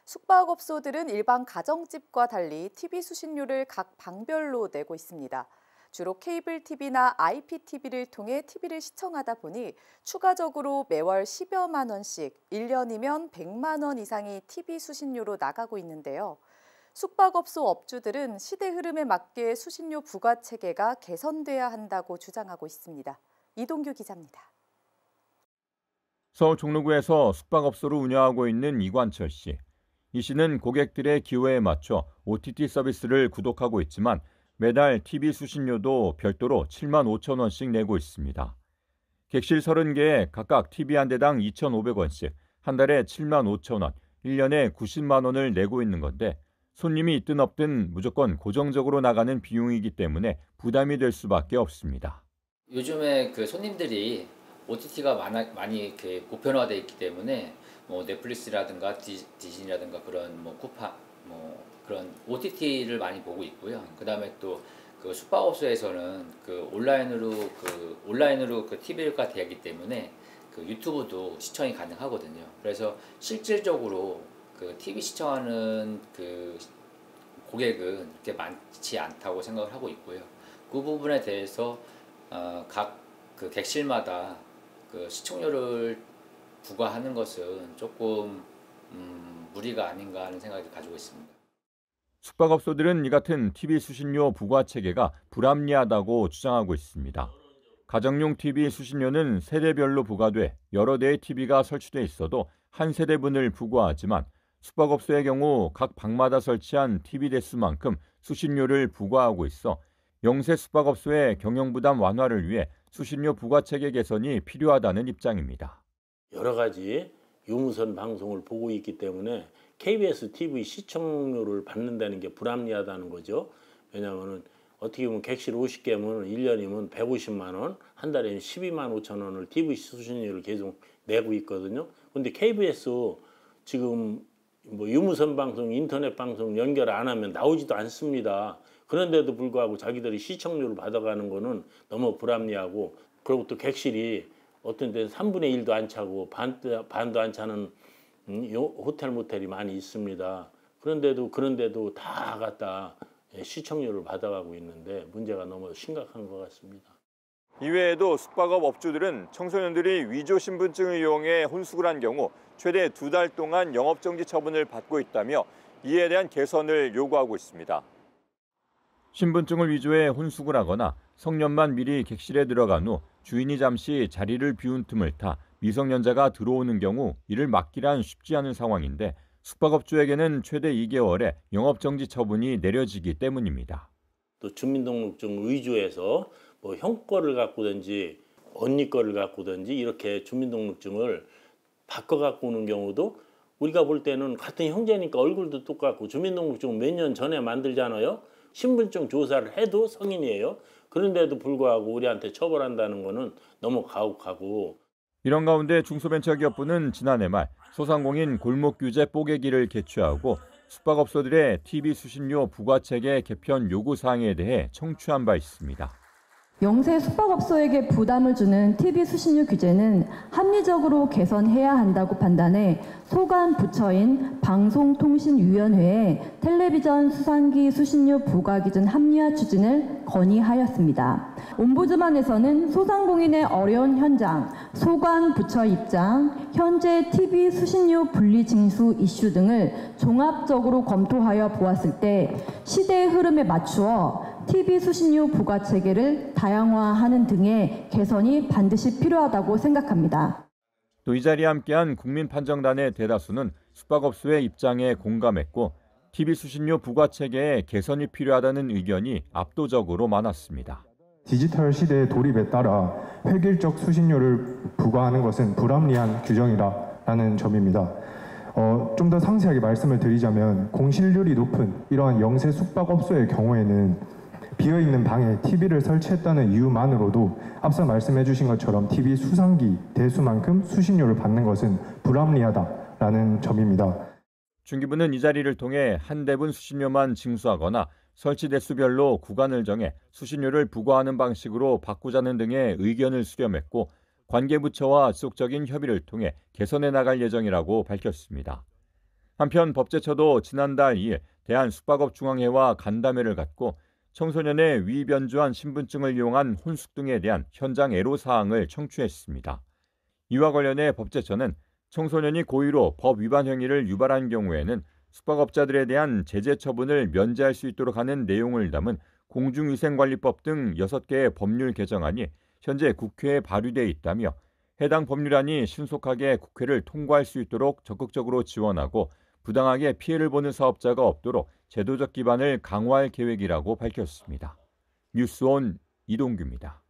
숙박업소들은 일반 가정집과 달리 TV 수신료를 각 방별로 내고 있습니다. 주로 케이블 TV나 IPTV를 통해 TV를 시청하다 보니 추가적으로 매월 10여만 원씩 1년이면 100만 원 이상이 TV 수신료로 나가고 있는데요. 숙박업소 업주들은 시대 흐름에 맞게 수신료 부과 체계가 개선돼야 한다고 주장하고 있습니다. 이동규 기자입니다. 서울 종로구에서 숙박업소를 운영하고 있는 이관철 씨. 이 씨는 고객들의 기호에 맞춰 OTT 서비스를 구독하고 있지만 매달 TV 수신료도 별도로 7만 5천 원씩 내고 있습니다. 객실 30개에 각각 TV 한 대당 2,500원씩 한 달에 7만 5천 원, 1년에 90만 원을 내고 있는 건데 손님이 있든 없든 무조건 고정적으로 나가는 비용이기 때문에 부담이 될 수밖에 없습니다. 요즘에 그 손님들이 OTT가 많이 이렇게 보편화되어 있기 때문에 뭐 넷플릭스라든가 디즈니라든가 그런 뭐 쿠팡 그런 OTT를 많이 보고 있고요. 그다음에 또 그 숙박업소에서는 그 온라인으로 그 TV가 되기 때문에 그 유튜브도 시청이 가능하거든요. 그래서 실질적으로 그 TV 시청하는 그 고객은 그렇게 많지 않다고 생각을 하고 있고요. 그 부분에 대해서 각 그 객실마다 그 시청료를 부과하는 것은 조금 무리가 아닌가 하는 생각을 가지고 있습니다. 숙박업소들은 이 같은 TV 수신료 부과 체계가 불합리하다고 주장하고 있습니다. 가정용 TV 수신료는 세대별로 부과돼 여러 대의 TV가 설치돼 있어도 한 세대분을 부과하지만 숙박업소의 경우 각 방마다 설치한 TV 대수만큼 수신료를 부과하고 있어 영세 숙박업소의 경영부담 완화를 위해 수신료 부과 체계 개선이 필요하다는 입장입니다. 여러 가지 유무선 방송을 보고 있기 때문에 KBS TV 시청료를 받는다는 게 불합리하다는 거죠. 왜냐하면 어떻게 보면 객실 50개면 1년이면 150만 원, 한 달에는 12만 5천 원을 TV 수신료를 계속 내고 있거든요. 근데 KBS 지금 뭐 유무선 방송, 인터넷 방송 연결 안 하면 나오지도 않습니다. 그런데도 불구하고 자기들이 시청료를 받아가는 거는 너무 불합리하고, 그리고 또 객실이 어떤 데는 3분의 1도 안 차고 반도 안 차는 호텔 모텔이 많이 있습니다. 그런데도 다 갖다 시청료를 받아가고 있는데 문제가 너무 심각한 것 같습니다. 이외에도 숙박업 업주들은 청소년들이 위조 신분증을 이용해 혼숙을 한 경우 최대 2달 동안 영업정지 처분을 받고 있다며 이에 대한 개선을 요구하고 있습니다. 신분증을 위조해 혼숙을 하거나 성년만 미리 객실에 들어간 후 주인이 잠시 자리를 비운 틈을 타 미성년자가 들어오는 경우 이를 막기란 쉽지 않은 상황인데 숙박업주에게는 최대 2개월의 영업정지 처분이 내려지기 때문입니다. 또 주민등록증 위조해서 뭐 형 거를 갖고든지 언니 거를 갖고든지 이렇게 주민등록증을 바꿔 갖고 오는 경우도 우리가 볼 때는 같은 형제니까 얼굴도 똑같고 주민등록증 몇 년 전에 만들잖아요. 신분증 조사를 해도 성인이에요. 그런데도 불구하고 우리한테 처벌한다는 거는 너무 가혹하고. 이런 가운데 중소벤처기업부는 지난해 말 소상공인 골목규제 뽀개기를 개최하고 숙박업소들의 TV 수신료 부과체계 개편 요구사항에 대해 청취한 바 있습니다. 영세 숙박업소에게 부담을 주는 TV 수신료 규제는 합리적으로 개선해야 한다고 판단해 소관 부처인 방송통신위원회에 텔레비전 수상기 수신료 부과 기준 합리화 추진을 건의하였습니다. 옴부즈만에서는 소상공인의 어려운 현장, 소관 부처 입장, 현재 TV 수신료 분리 징수 이슈 등을 종합적으로 검토하여 보았을 때 시대의 흐름에 맞추어 TV 수신료 부과 체계를 다양화하는 등의 개선이 반드시 필요하다고 생각합니다. 또 이 자리에 함께한 국민판정단의 대다수는 숙박업소의 입장에 공감했고 TV 수신료 부과 체계의 개선이 필요하다는 의견이 압도적으로 많았습니다. 디지털 시대의 도입에 따라 획일적 수신료를 부과하는 것은 불합리한 규정이라는 점입니다. 좀 더 상세하게 말씀을 드리자면 공실률이 높은 이러한 영세 숙박업소의 경우에는 비어있는 방에 TV를 설치했다는 이유만으로도 앞서 말씀해 주신 것처럼 TV 수상기 대수만큼 수신료를 받는 것은 불합리하다라는 점입니다. 중기부는 이 자리를 통해 한 대분 수신료만 징수하거나 설치 대수별로 구간을 정해 수신료를 부과하는 방식으로 바꾸자는 등의 의견을 수렴했고 관계부처와 지속적인 협의를 통해 개선해 나갈 예정이라고 밝혔습니다. 한편 법제처도 지난달 2일 대한숙박업중앙회와 간담회를 갖고 청소년의 위변조한 신분증을 이용한 혼숙 등에 대한 현장 애로사항을 청취했습니다. 이와 관련해 법제처는 청소년이 고의로 법 위반 행위를 유발한 경우에는 숙박업자들에 대한 제재 처분을 면제할 수 있도록 하는 내용을 담은 공중위생관리법 등 6개의 법률 개정안이 현재 국회에 발의돼 있다며 해당 법률안이 신속하게 국회를 통과할 수 있도록 적극적으로 지원하고 부당하게 피해를 보는 사업자가 없도록 제도적 기반을 강화할 계획이라고 밝혔습니다. 뉴스온 이동규입니다.